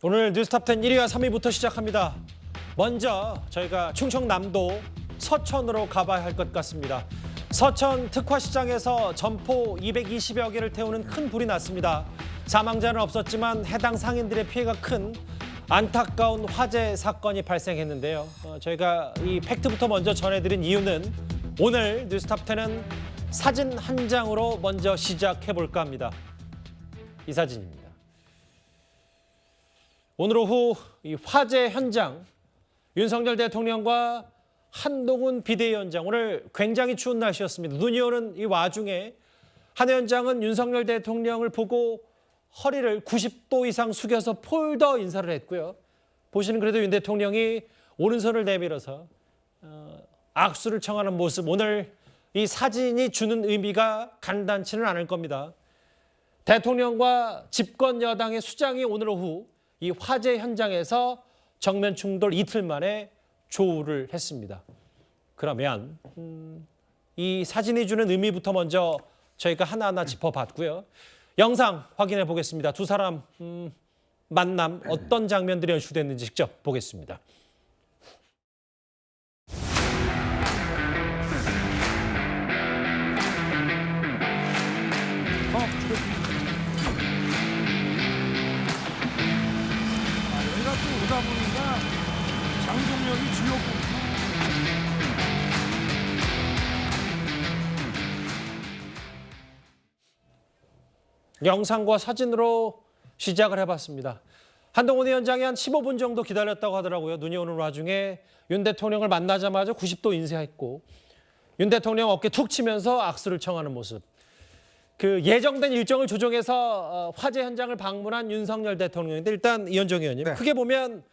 오늘 뉴스탑10 1위와 3위부터 시작합니다. 먼저 저희가 충청남도 서천으로 가봐야 할 것 같습니다. 서천 특화시장에서 점포 220여 개를 태우는 큰 불이 났습니다. 사망자는 없었지만 해당 상인들의 피해가 큰 안타까운 화재 사건이 발생했는데요. 저희가 이 팩트부터 먼저 전해드린 이유는 오늘 뉴스탑10은 사진 한 장으로 먼저 시작해볼까 합니다. 이 사진입니다. 오늘 오후 이 화재 현장, 윤석열 대통령과 한동훈 비대위원장, 오늘 굉장히 추운 날씨였습니다. 눈이 오는 이 와중에 한 위원장은 윤석열 대통령을 보고 허리를 90도 이상 숙여서 폴더 인사를 했고요. 보시는 그래도 윤 대통령이 오른손을 내밀어서 악수를 청하는 모습, 오늘 이 사진이 주는 의미가 간단치는 않을 겁니다. 대통령과 집권 여당의 수장이 오늘 오후 이 화재 현장에서 정면 충돌 이틀 만에 조우를 했습니다. 그러면 이 사진이 주는 의미부터 먼저 저희가 하나하나 짚어봤고요. 영상 확인해 보겠습니다. 두 사람 만남 어떤 장면들이 연출됐는지 직접 보겠습니다. 여기가 또 오다 보니까 장동혁이 주역고. 영상과 사진으로 시작을 해봤습니다. 한동훈 위원장이 한 15분 정도 기다렸다고 하더라고요. 눈이 오는 와중에 윤 대통령을 만나자마자 90도 인사했고 윤 대통령 어깨 툭 치면서 악수를 청하는 모습. 그 예정된 일정을 조정해서 화재 현장을 방문한 윤석열 대통령인데 일단 이현정 의원님, 네. 크게 보면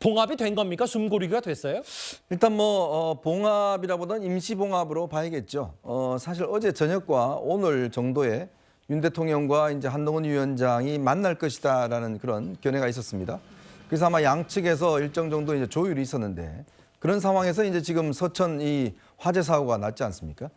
봉합이 된 겁니까? 숨고르기가 됐어요? 일단 봉합이라보다는 임시봉합으로 봐야겠죠. 사실 어제 저녁과 오늘 정도에 윤 대통령과 이제 한동훈 위원장이 만날 것이다라는 그런 견해가 있었습니다. 그래서 아마 양측에서 일정 정도 이제 조율이 있었는데 그런 상황에서 이제 지금 서천 이 화재 사고가 났지 않습니까?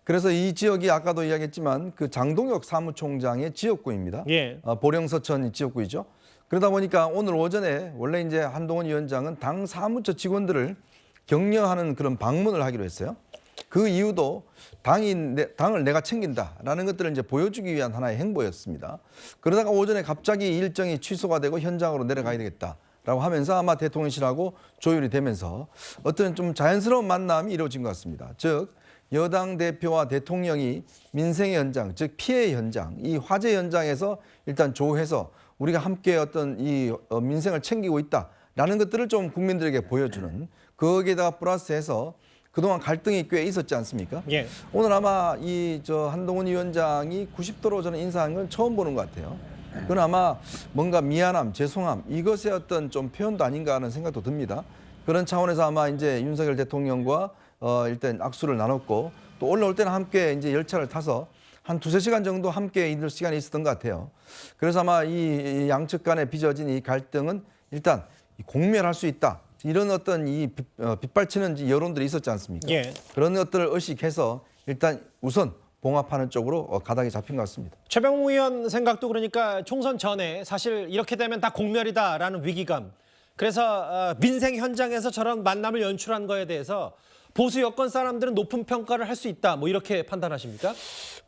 그래서 이 지역이 아까도 이야기했지만 그 장동혁 사무총장의 지역구입니다. 예. 보령 서천 지역구이죠. 그러다 보니까 오늘 오전에 원래 이제 한동훈 위원장은 당 사무처 직원들을 격려하는 그런 방문을 하기로 했어요. 그 이유도 당을 내가 챙긴다라는 것들을 이제 보여주기 위한 하나의 행보였습니다. 그러다가 오전에 갑자기 일정이 취소가 되고 현장으로 내려가야 되겠다라고 하면서 아마 대통령실하고 조율이 되면서 어떤 좀 자연스러운 만남이 이루어진 것 같습니다. 즉 여당 대표와 대통령이 민생의 현장, 즉 피해 현장, 이 화재 현장에서 일단 조해서 우리가 함께 어떤 이 민생을 챙기고 있다라는 것들을 좀 국민들에게 보여주는, 거기에다가 플러스해서 그동안 갈등이 꽤 있었지 않습니까? 예. 오늘 아마 한동훈 위원장이 90도로 저는 인사한 건 처음 보는 것 같아요. 그건 아마 뭔가 미안함, 죄송함 이것의 어떤 좀 표현도 아닌가 하는 생각도 듭니다. 그런 차원에서 아마 이제 윤석열 대통령과 일단 악수를 나눴고 또 올라올 때는 함께 이제 열차를 타서 한 2~3시간 정도 함께 있을 시간이 있었던 것 같아요. 그래서 아마 이 양측 간에 빚어진 이 갈등은 일단 공멸할 수 있다. 이런 어떤 빗발치는 여론들이 있었지 않습니까? 예. 그런 것들을 의식해서 일단 우선 봉합하는 쪽으로 가닥이 잡힌 것 같습니다. 최병무 의원 생각도 그러니까 총선 전에 사실 이렇게 되면 다 공멸이다라는 위기감. 그래서 민생 현장에서 저런 만남을 연출한 거에 대해서 보수 여권 사람들은 높은 평가를 할 수 있다. 뭐 이렇게 판단하십니까?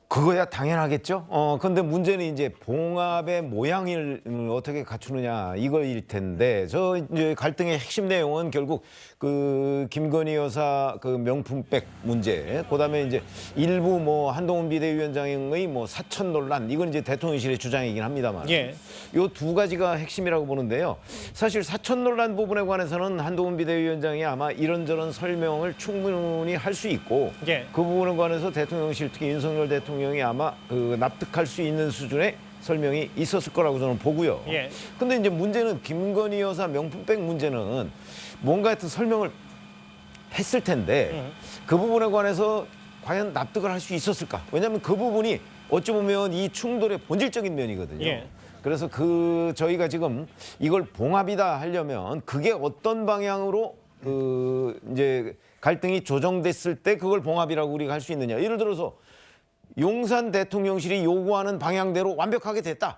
그거야 당연하겠죠. 근데 문제는 이제 봉합의 모양을 어떻게 갖추느냐 이거일 텐데, 저 이제 갈등의 핵심 내용은 결국 그 김건희 여사 그 명품백 문제, 그다음에 이제 일부 한동훈 비대위원장의 사천 논란, 이건 이제 대통령실의 주장이긴 합니다만, 예. 요 두 가지가 핵심이라고 보는데요. 사실 사천 논란 부분에 관해서는 한동훈 비대위원장이 아마 이런저런 설명을 충분히 할 수 있고, 예. 그 부분에 관해서 대통령실, 특히 윤석열 대통령이 아마 납득할 수 있는 수준의 설명이 있었을 거라고 저는 보고요. 예. 근데 이제 문제는 김건희 여사 명품백 문제는 뭔가 하여튼 설명을 했을 텐데 그 부분에 관해서 과연 납득을 할 수 있었을까? 왜냐하면 그 부분이 어찌 보면 이 충돌의 본질적인 면이거든요. 예. 그래서 저희가 지금 이걸 봉합이다 하려면 그게 어떤 방향으로 이제 갈등이 조정됐을 때 그걸 봉합이라고 우리가 할 수 있느냐. 예를 들어서 용산 대통령실이 요구하는 방향대로 완벽하게 됐다.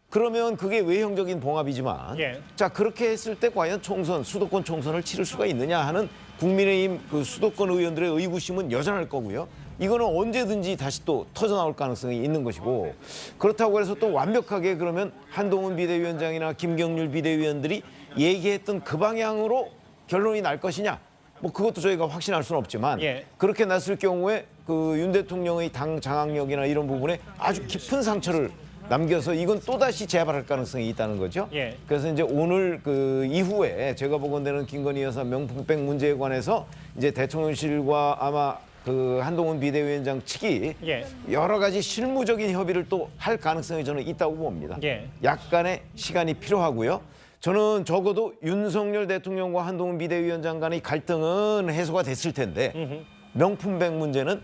그러면 그게 외형적인 봉합이지만 예. 자 그렇게 했을 때 과연 수도권 총선을 치를 수가 있느냐 하는 국민의힘 그 수도권 의원들의 의구심은 여전할 거고요. 이거는 언제든지 다시 또 터져나올 가능성이 있는 것이고 그렇다고 해서 또 완벽하게 그러면 한동훈 비대위원장이나 김경률 비대위원들이 얘기했던 그 방향으로 결론이 날 것이냐 뭐 그것도 저희가 확신할 수는 없지만 예. 그렇게 났을 경우에 그 윤 대통령의 당 장악력이나 이런 부분에 아주 깊은 상처를 남겨서 이건 또다시 재발할 가능성이 있다는 거죠. 예. 그래서 이제 오늘 그 이후에 제가 보건대는 김건희 여사 명품백 문제에 관해서 이제 대통령실과 아마 그 한동훈 비대위원장 측이 예. 여러 가지 실무적인 협의를 또 할 가능성이 저는 있다고 봅니다. 예. 약간의 시간이 필요하고요. 저는 적어도 윤석열 대통령과 한동훈 비대위원장 간의 갈등은 해소가 됐을 텐데 명품백 문제는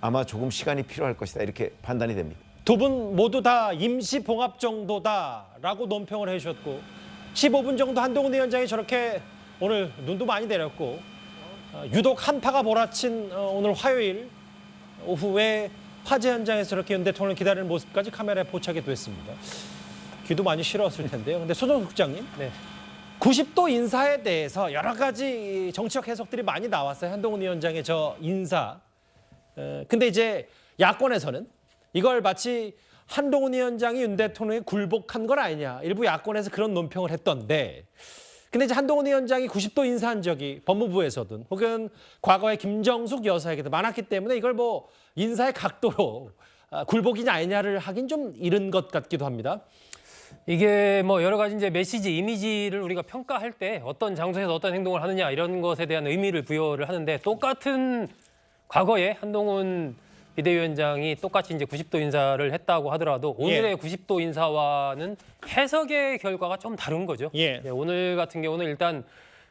아마 조금 시간이 필요할 것이다 이렇게 판단이 됩니다. 두 분 모두 다 임시 봉합 정도다라고 논평을 해주셨고 15분 정도 한동훈 위원장이 저렇게 오늘 눈도 많이 내렸고 유독 한파가 몰아친 오늘 화요일 오후에 화재 현장에서 이렇게 윤 대통령을 기다리는 모습까지 카메라에 포착이 됐습니다. 귀도 많이 시려웠을 텐데요. 근데 소정숙 국장님, 90도 인사에 대해서 여러 가지 정치적 해석들이 많이 나왔어요. 한동훈 위원장의 저 인사. 근데 이제 야권에서는 이걸 마치 한동훈 위원장이 윤 대통령에 굴복한 건 아니냐. 일부 야권에서 그런 논평을 했던데. 근데 이제 한동훈 위원장이 90도 인사한 적이 법무부에서든 혹은 과거에 김정숙 여사에게도 많았기 때문에 이걸 뭐 인사의 각도로 굴복이냐 아니냐를 하긴 좀 이른 것 같기도 합니다. 이게 뭐 여러 가지 이제 메시지, 이미지를 우리가 평가할 때 어떤 장소에서 어떤 행동을 하느냐 이런 것에 대한 의미를 부여를 하는데 똑같은 과거에 한동훈 비대위원장이 똑같이 이제 90도 인사를 했다고 하더라도 오늘의 90도 인사와는 해석의 결과가 좀 다른 거죠. 예. 네, 오늘 같은 경우는 일단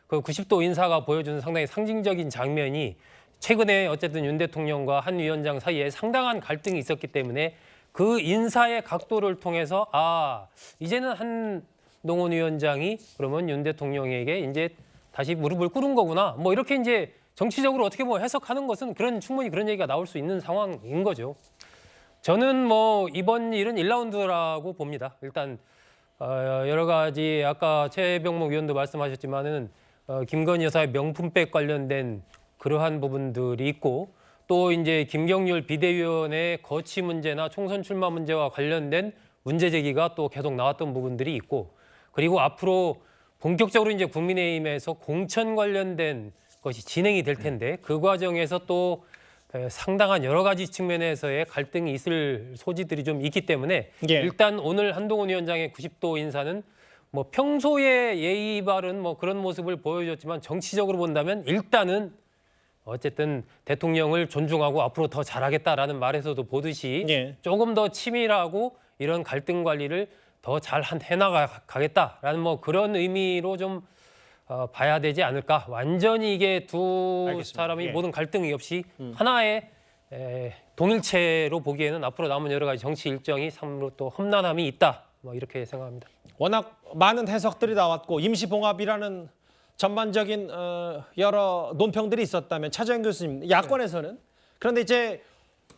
그 90도 인사가 보여주는 상당히 상징적인 장면이 최근에 어쨌든 윤 대통령과 한 위원장 사이에 상당한 갈등이 있었기 때문에 그 인사의 각도를 통해서 이제는 한동훈 위원장이 그러면 윤 대통령에게 이제 다시 무릎을 꿇은 거구나. 뭐 이렇게 이제 정치적으로 어떻게 뭐 해석하는 것은 충분히 그런 얘기가 나올 수 있는 상황인 거죠. 저는 뭐 이번 일은 1라운드라고 봅니다. 일단 여러 가지 아까 최병목 위원도 말씀하셨지만은 김건희 여사의 명품백 관련된 그러한 부분들이 있고 또 이제 김경률 비대위원의 거취 문제나 총선 출마 문제와 관련된 문제 제기가 또 계속 나왔던 부분들이 있고 그리고 앞으로 본격적으로 이제 국민의힘에서 공천 관련된 것이 진행이 될 텐데 그 과정에서 또 상당한 여러 가지 측면에서의 갈등이 있을 소지들이 좀 있기 때문에 일단 오늘 한동훈 위원장의 90도 인사는 뭐 평소에 예의 바른 뭐 그런 모습을 보여줬지만 정치적으로 본다면 일단은 어쨌든 대통령을 존중하고 앞으로 더 잘하겠다라는 말에서도 보듯이 조금 더 치밀하고 이런 갈등 관리를 더 잘 해나가겠다라는 뭐 그런 의미로 좀 봐야 되지 않을까. 완전히 이게 두 알겠습니다. 사람이 모든 갈등이 없이 하나의 동일체로 보기에는 앞으로 남은 여러 가지 정치 일정이 참으로 또 험난함이 있다. 뭐 이렇게 생각합니다. 워낙 많은 해석들이 나왔고 임시봉합이라는 전반적인 여러 논평들이 있었다면 차재현 교수님, 야권에서는 그런데 이제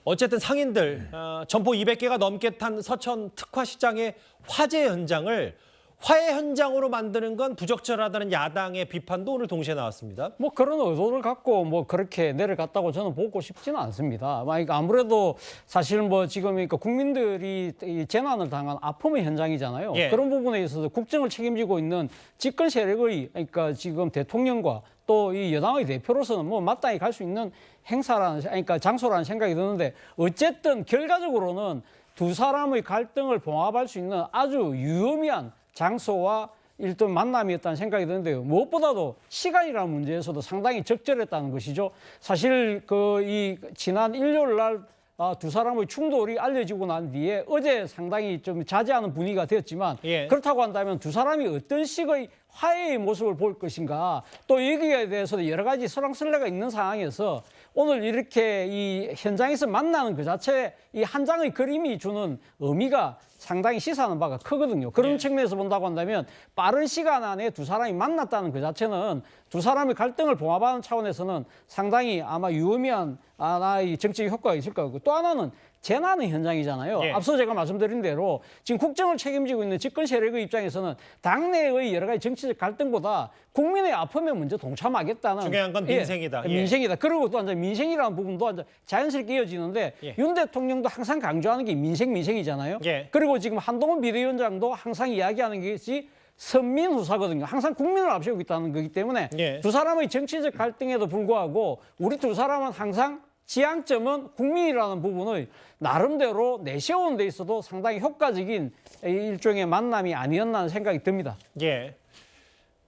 어쨌든 상인들 점포 200개가 넘게 탄 서천 특화시장의 화재 현장을 화해 현장으로 만드는 건 부적절하다는 야당의 비판도 오늘 동시에 나왔습니다. 뭐 그런 의도를 갖고 뭐 그렇게 내려갔다고 저는 보고 싶지는 않습니다. 그러니까 아무래도 사실 뭐 지금 그러니까 국민들이 이 재난을 당한 아픔의 현장이잖아요. 그런 부분에 있어서 국정을 책임지고 있는 집권 세력의 그러니까 지금 대통령과 또 이 여당의 대표로서는 뭐 마땅히 갈 수 있는 행사라는 그러니까 장소라는 생각이 드는데 어쨌든 결과적으로는 두 사람의 갈등을 봉합할 수 있는 아주 유의미한 장소와 일단 만남이었다는 생각이 드는데요. 무엇보다도 시간이라는 문제에서도 상당히 적절했다는 것이죠. 사실 이 지난 일요일 날 두 사람의 충돌이 알려지고 난 뒤에 어제 상당히 좀 자제하는 분위기가 되었지만 그렇다고 한다면 두 사람이 어떤 식의 화해의 모습을 볼 것인가 또 여기에 대해서도 여러 가지 설왕설래가 있는 상황에서 오늘 이렇게 이 현장에서 만나는 그 자체 이 한 장의 그림이 주는 의미가 상당히 시사하는 바가 크거든요. 그런 측면에서 본다고 한다면 빠른 시간 안에 두 사람이 만났다는 그 자체는 두 사람의 갈등을 봉합하는 차원에서는 상당히 아마 유의미한 나 이 정치적 효과가 있을 것 같고 또 하나는 재난의 현장이잖아요. 예. 앞서 제가 말씀드린 대로 지금 국정을 책임지고 있는 집권 세력의 입장에서는 당내의 여러 가지 정치적 갈등보다 국민의 아픔에 먼저 동참하겠다는 중요한 건 민생이다. 예. 민생이다. 그리고 또 이제 민생이라는 부분도 이제 자연스럽게 이어지는데 예. 윤 대통령도 항상 강조하는 게 민생이잖아요. 예. 그리고 지금 한동훈 비대위원장도 항상 이야기하는 것이 선민 후사거든요. 항상 국민을 앞세우고 있다는 거기 때문에 예. 두 사람의 정치적 갈등에도 불구하고 우리 두 사람은 항상 지향점은 국민이라는 부분을 나름대로 내세우는 데 있어도 상당히 효과적인 일종의 만남이 아니었나 하는 생각이 듭니다. 예.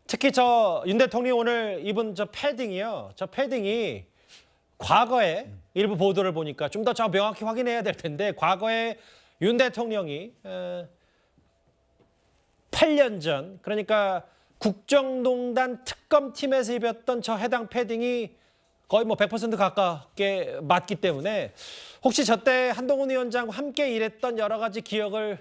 특히 저 윤 대통령이 오늘 입은 저 패딩이요. 저 패딩이 과거에 일부 보도를 보니까 좀 더 명확히 확인해야 될 텐데 과거에 윤 대통령이 8년 전 그러니까 국정농단 특검팀에서 입었던 저 해당 패딩이 거의 뭐 100% 가깝게 맞기 때문에 혹시 저때 한동훈 위원장과 함께 일했던 여러 가지 기억을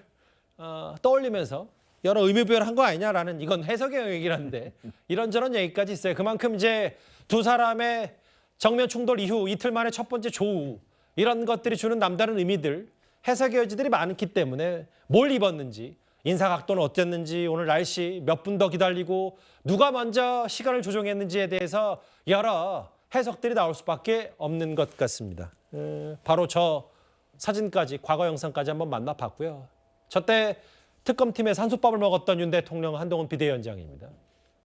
떠올리면서 여러 의미부여를 한 거 아니냐라는 이건 해석의 영역이라는데 이런저런 얘기까지 있어요. 그만큼 이제 두 사람의 정면 충돌 이후 이틀 만에 첫 번째 조우 이런 것들이 주는 남다른 의미들 해석의 여지들이 많기 때문에 뭘 입었는지 인사각도는 어땠는지 오늘 날씨 몇 분 더 기다리고 누가 먼저 시간을 조정했는지에 대해서 여러 해석들이 나올 수밖에 없는 것 같습니다. 바로 저 사진까지 과거 영상까지 한번 만나봤고요. 저때 특검팀에서 한솥밥을 먹었던 윤 대통령 한동훈 비대위원장입니다.